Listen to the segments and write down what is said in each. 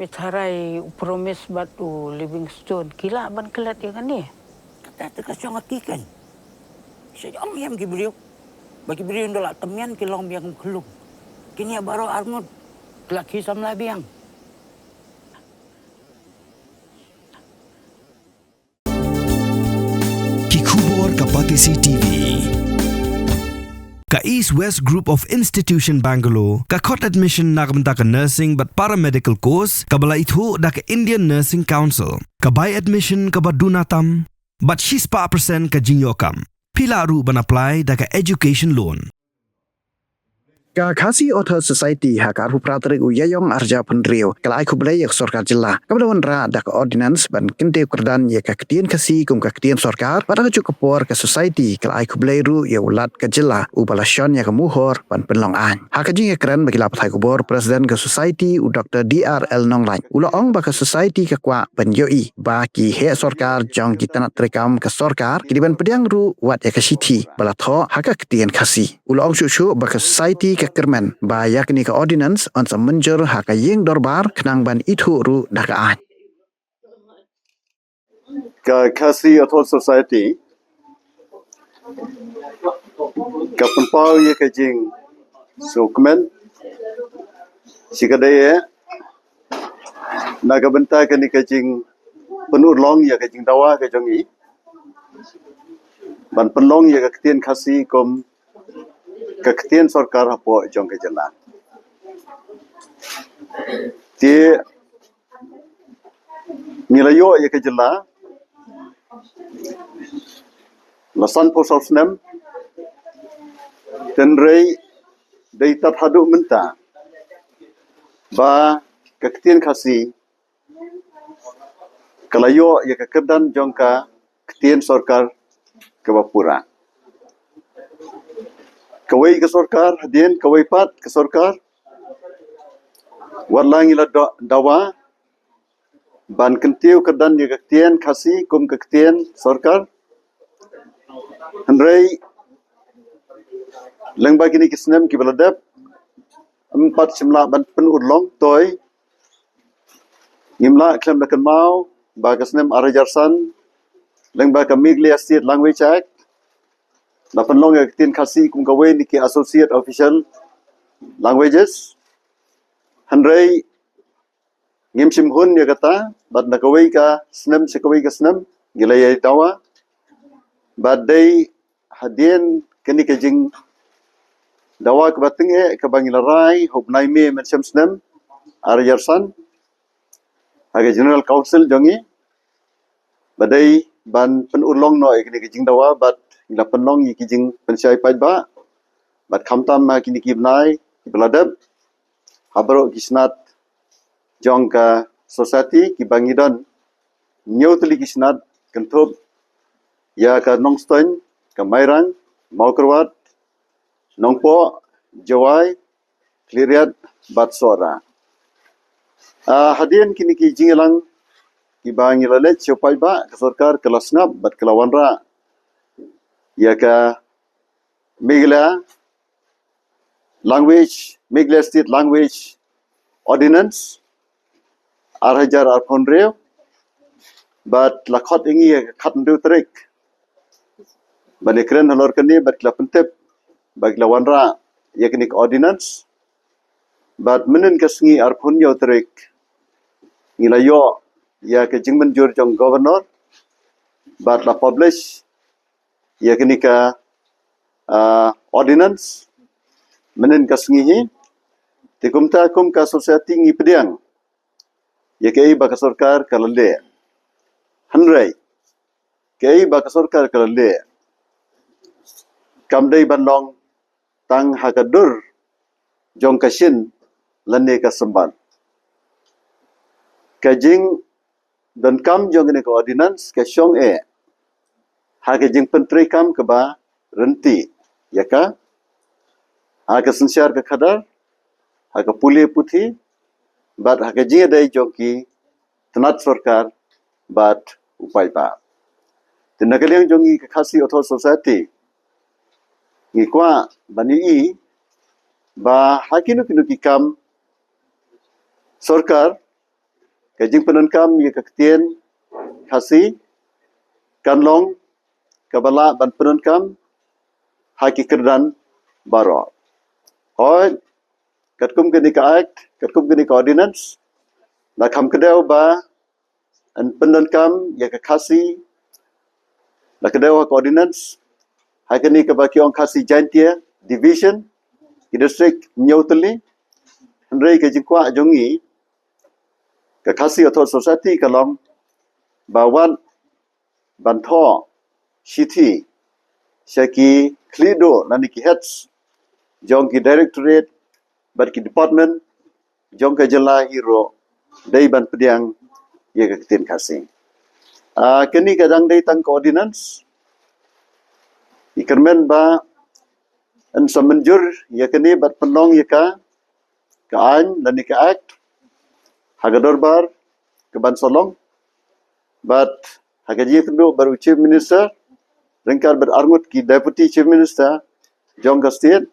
Mitharay promise batu Livingstone. Kila ban kelat ya kan ni? Kata terkasih ngatikan. Saya am beliau. Bagi beliau ndola temian kilong biang kelung. Kini baru armut laki samla biang. Kikubor Kapatisi TV. Ka East West Group of Institution Bangalore, ka court admission nakamta ka nursing but paramedical course, kabala ithu da ka Indian Nursing Council, ka by admission ka badunatam, but 6% ka jinyokam. Pila ru ban apply da ka education loan. Ka Khasi Author Society hakar hupratrik uyayong arja pendrio kalai kublai yak sorkar jilla kablawan ra dak ordinance ban kente kerdan yak ketien kasi kum ketien sorkar pada cukup por ke society kalai kublai ru ya ulat ke jilla ubalashon yak muhor ban penlong an hakajing keren bagi lapat kubor presiden ke society u Dr. DRL Nonglai ulaong ba ke society ke kwa ban yoi ba ki he sorkar jong kitanat rekam ke sorkar kidiban pediang ru wat yak siti balatho haka ketien kasi ulaong susu ba ke society kekermen bayak ni ke ordinance on semenjur haka yeng dorbar kenang ban itu ru dakaan. Ka Khasi Author Society ka penpau ye ka jing sukmen sikadaya naga benta ka ni ka jing penur long ye ka jing dawa ka jongi ban penlong ye ka ketien khasi kom ka ketien sarkar hapo jong ka jala ti nilayo ye ka jala lasan posal snem tenrei dei tat hadu menta ba ka ketien khasi kalayo ye ka kedan jong ka ketien sarkar ke bapura kawai ke sarkar hadien kawai pat ke sarkar warlang ila dawa ban kentiu kedan ye ketien khasi kum ketien sarkar handrei lengba kini kisnem ki baladap 4 simla ban pen urlong toy ngimla klem dakan mau ba kisnem arajarsan lengba ka migli state language act la penlong ye ketien khasi kum kawai ni ki associate official languages handrei ngim sim hun ye kata bad na kawai ka snem se kawai ka snem gilaya dawa bad dei hadien kini ka jing dawa ke bating ke bangila rai hop nai me men sem snem arajarsan aga general council jongi badai ban pen urlong no kini ka jing dawa bad ila penlong yi ki jing pensiai pai ba bad khamtam ma kini ki bnai ki bladab habro kisnat jong ka society ki bangidon nyotli kisnat kentob ya ka nongstoin ka mairang maukrwat nongpo jawai kliriat batsora hadien kini ki jingelang ki bangilale chopai ba ka sarkar kelasngap bat kelawanra ya ka migla language migla state language ordinance arhajar arphonreo but lakhot ingi khat ndu trek bani kren halor kani bat klapentep bagla wanra yaknik ordinance but menen kasngi arphon yo trek ngilayo ya ke jingmen jur jong governor but la publish yaknika ordinance menen kasngi hi tikumta kum ka society ngi pediang yakai ba ka sarkar kalale hanrai kai ba ka sarkar kalale kamdei bandong tang hakadur jong kashin lane ka samban kajing dan kam jong ne ka ordinance ka shong hakajing pentri kam ka ba renti yaka haka sensyar ka khadar haka puli puthi bat hakajing dai jong ki tanat sarkar bat upai pa tinakaliang jongi ka Khasi Author Society ngi kwa bani i ba hakinu kinu ki kam sarkar kajing penenkam ye kaktian khasi kanlong kabala ban penenkam haki kerdan baro. Hoi katkum gini ka act, katkum gini ka ordinance, na kam kedau ba an penenkam ye khasi na kedau ka ordinance, hakini ka ba kiong khasi jantia division ki district Nyautali, Henry kajing kwa jongi ka khasi author society kalong bawan banto city Shaki Klido nani ki heads jong ki directorate bat ki department jong ka jela hero dai ban pediang ye ka tin kasi kini kadang dai tang ordinance ikermen ba an samanjur ye kini bat penong ye ka an nani ka act hagador bar ke ban solong bat hagaji kendo baru chief minister Rengkar berarmut ki Deputy Chief Minister Jong State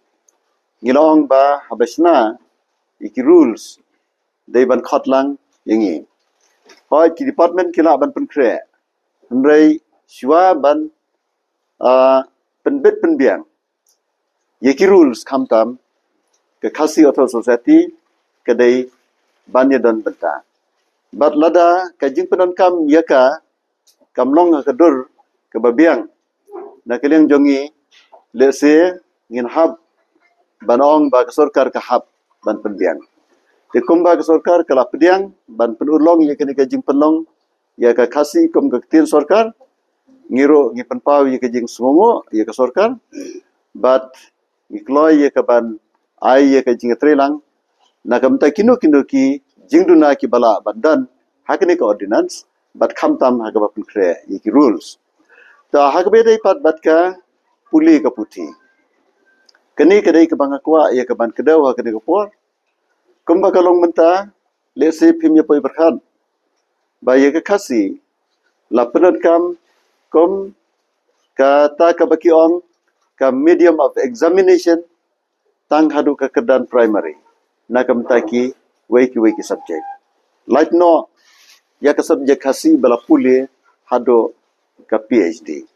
ngilong ba habesna iki rules dai ban khotlang yengi hoi ki department kila ban penkre henrei shwa ban penbit penbiang yeki rules kamtam ke khasi author society kedai ban dan benta bat lada kajing penankam yaka kamlong kadur ke babiang na kaliang jongi lese ngin hab banong ba kesorkar ka hab ban pendiang te kumba kesorkar kala pediang ban penulong ye kini kajing penlong ya ka khasi kum ka tin sorkar ngiro ngi penpau ye kajing sungongo ye ka sorkar bat ngikloy ye ka ban ai ye kajing trelang na kamta kinu ki jingduna ki bala bandan hakini ka ordinance bat khamtam hagaba penkre ye ki rules ta hagbedai pat batka puli ka puti kini kedai ke bangakwa ya ke ban kedau ha kini kapor kumba kalong menta lese pimya poi berkhan ba ye ke khasi la penat kam kum ka ta ka baki ong ka medium of examination tang hadu ka kedan primary na kam taki weki subject like no ya ka subject khasi bala puli hado ka PhD.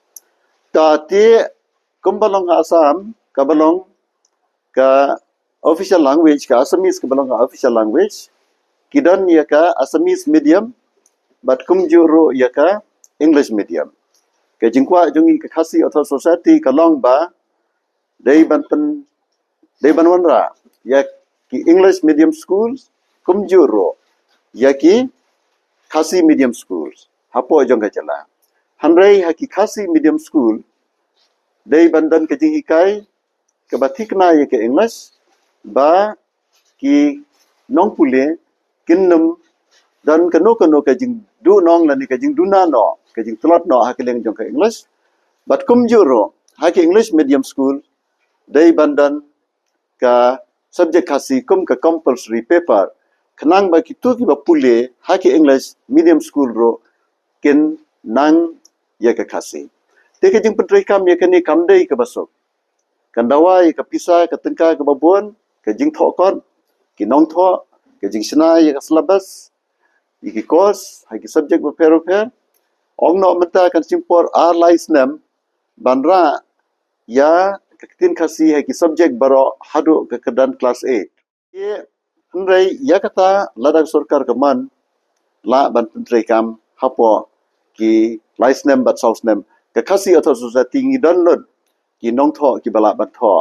Tati kumbalong ka Assam, kabalong ka official language ka Assamese kabalong ka official language. Kidan ya ka Assamese medium, but kumjuro ya ka English medium. Ka jingkwa jungi ka khasi author society kalong ba dai banwanra ya ki English medium schools kumjuro ya ki khasi medium schools. Hapo jong ka jala. Hanrei haki khasi medium school dai bandan ke jihikai ke batikna ye ke English ba ki nong pule kinnum dan kano ke jing du nong lani ke jing duna no ke jing tlot no hakileng jong ke English but kumjuro haki English medium school dai bandan ka subject khasi kum ka compulsory paper khnang ba ki tu ki ba pule haki English medium school ro kin nang ya ke khasi teke jing pentrai kam ya kani kamdei ke basok kandawa ya ke pisa ke tengka ke babon ke jing thokon ki nong tho ke jing sna ya ke syllabus iki course haki subject ba pero ong no menta kan simpor ar laisnem banra ya ke tin khasi haki subject baro hadu ke kedan class 8 ye hnrei ya kata ladak sarkar ke man la ban pentrai kam hapo ki laisnem bat sausnem ke khasi author society ngi donlod ki nong tho ki bala bat tho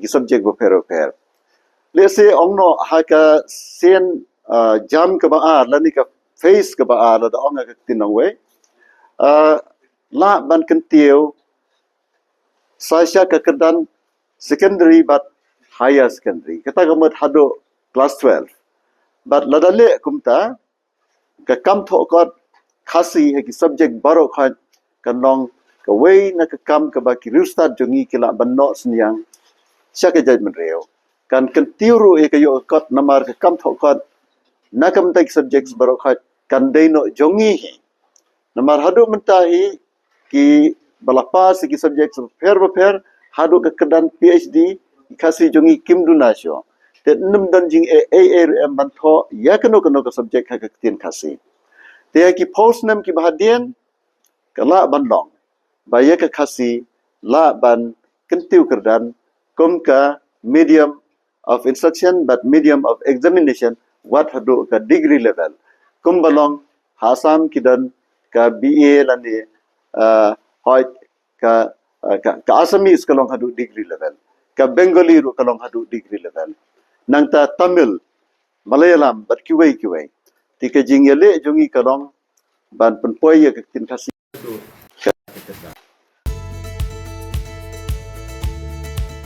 ki subject bo pero lese ongno ha ka sen jam ke ba ar lani ka face ke ba ar da ong ka tinong we la ban kentiu sasya ke kedan secondary but higher secondary kata gamat hado class 12 but ladale kumta ka kam tho ko khasi he ki subject baro khan kanong ka way na ka kam ka ba ki restart jongi kila banno sniang sya ka judgment reo kan tiuru e ka yo kot namar ka kam tho kot na kam tak subjects baro khan kan dei no jongi he namar hadu mentahi ki balapa si ki subjects fair hadu ka kedan PhD khasi jongi kim dunasyo te num don jing ARM ban tho ya kano ka subject ka tin khasi te ki post nam ki bahadian kala ban long ba ya ka khasi la ban kentiu kerdan kum ka medium of instruction but medium of examination what hadu ka degree level kum balong hasam kidan ka BA lani hoy ka Assamese kalong hadu degree level ka Bengali ru kalong hadu degree level nangta Tamil Malayalam bat kiwai ti ka jingyale jongi kalong ban penpoy ya tin khasi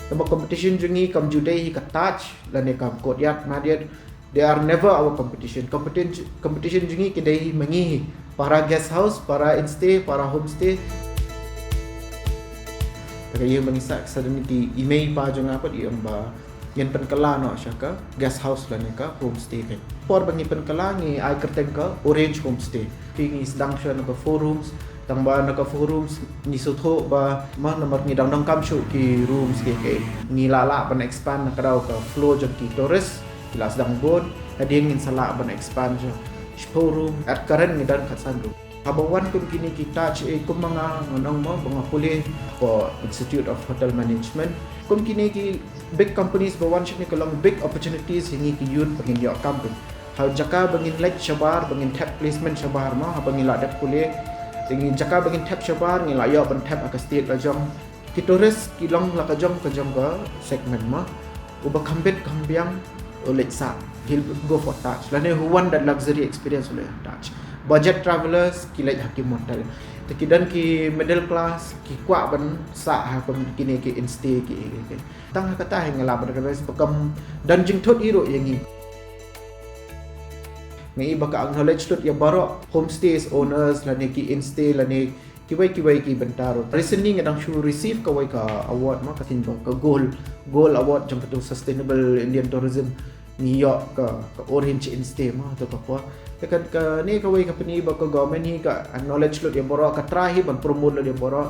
Nama competition jungi kam judai ka touch lane kam kodyat madiat they are never our competition jungi kidai mangi para guest house para instay para homestay kaya mangisa suddenly ki email pa jung apa di amba yan penkala no syaka guest house lane ka homestay kan por bangi penkala ngi ai kerten ka orange homestay ki sedang sya no 4 rooms tang ba naka forums ni sotho ba ma nomor ni dang kam shu ki rooms ke ni lala ban expand na kadau ka floor jong ki tourist kila sedang bod hadin ngin sala ban expand jo showroom at current ni dan katsandu habawan kun kini kita kum mga ngonong mo mga puli for Institute of Hotel Management kum kini ki big companies bawan shini kalong big opportunities hingi ki yun pagin yo company ha jaka bangin like shabar bangin tap placement shabar ma ha bangin la dak puli tingin jaka bagin tap shabar ngi layo ban tap aka state la jong kitoris kilong la ka jong segment ma uba kambet kambiang oleh sa he'll go for touch lane who want that luxury experience oleh touch budget travelers kilai hakim hotel tekidan ki middle class ki kwa ban sa ha pam kini ki instay ki tang kata hang la ban ka bekam dan jing thot iro yangi ngai baka acknowledge tot ya baro homestays owners lane ki instay lane kiwai ki bentaro recently ngadang shu receive ka award ma katin ba ka gold award jang to sustainable Indian tourism New York ka orange instay ma to ka tekan ka ni kawai company ba ka government hi ka acknowledge lot ya baro ka trahi ban promote lo ya baro